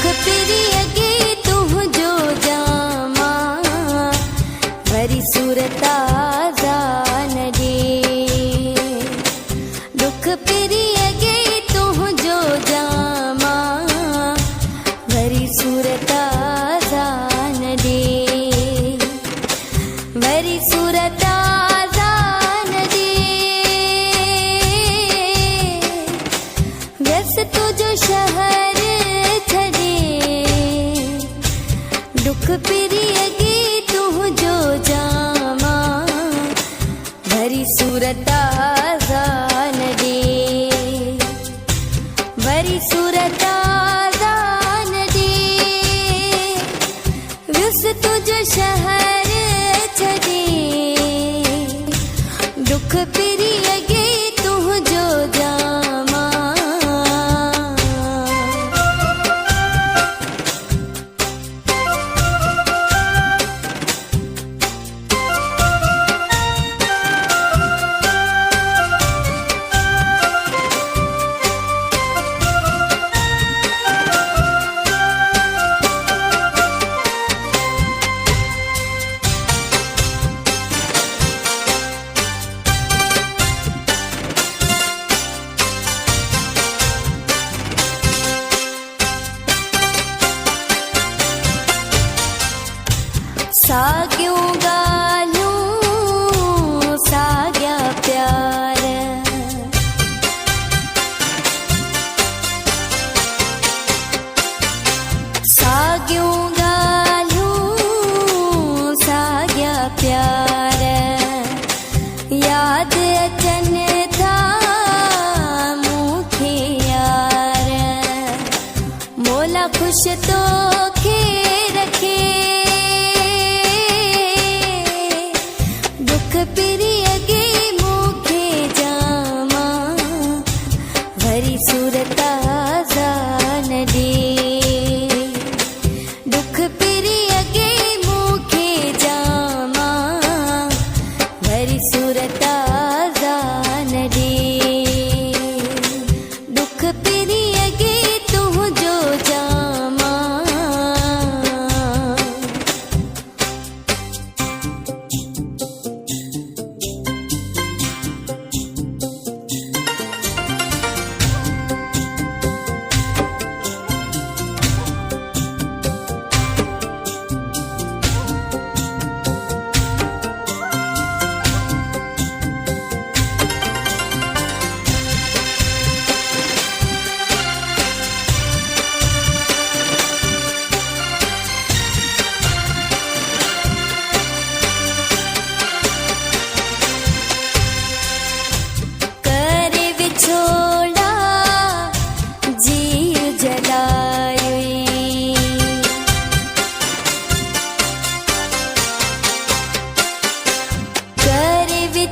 प्रियगे तुह जो जामा भरी सूरता जान दे। दुख प्रियगे तुह जो जामा भरी सूरता जान दे। भरी सूरता जान दे। व्यस्त जो शहर दुख प्रियगे तुह जो जामा भरी सूरता जान दे। भरी सूरता जान दे। व्यस्त जो शहर छदे दुख प्रियगे तुह जो जामा। साग्यों गालूं साग्या प्यार। साग्यों गालूं साग्या प्यार। याद अचन था मूंखे यार। मोला खुश तो खे रखे। प्रियगे मूंखे जामा भरी सूरता जान दे। दुख प्रियगे मूंखे जामा भरी सूरता जान दे। दुख प्रियगे तुह जो जामा।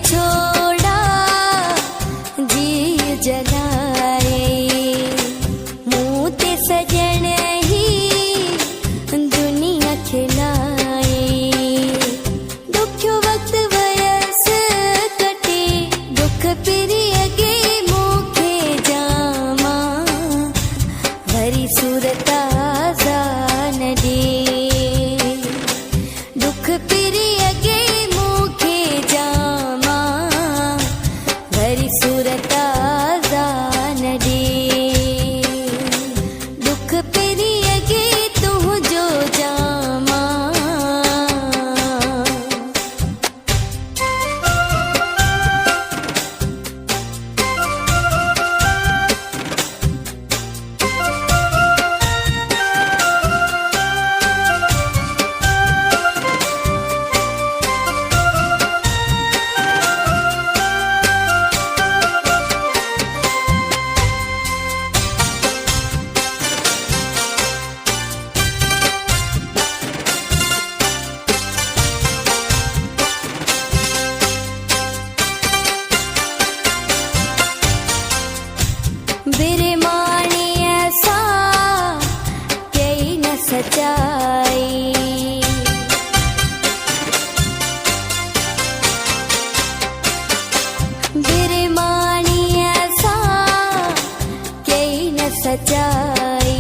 छोड़ा जी जलाए मुँह ते सजन ही दुनिया खिलाए। दुखियो वक्त वयस कटे दुख प्रियगे मूंखे जामा भरी सूरता जान दे। दुख प्रियगे मूंखे जामा भरी सूरता जान दे। दुख प्रियगे तुह जो जामा। बिरमानी ऐसा कई न सच्चाई। बिरमानी ऐसा कई न सच्चाई।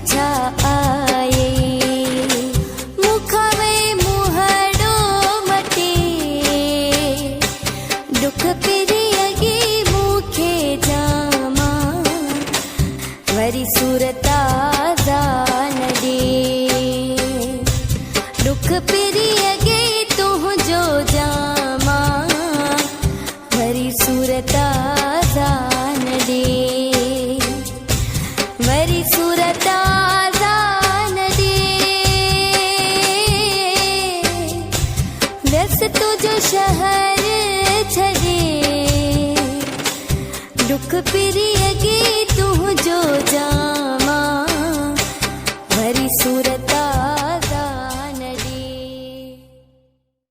छा आए मुखावे मुहड़ो मटे दुख पिरी अगे मुखे जामा वरी सूरता जान दे दुख पिरी अगे तुझो जामा वरी सूरता जान दे वरी सूरता जान दे व्यस तुझो शहर छड़े दुख पिरी अगे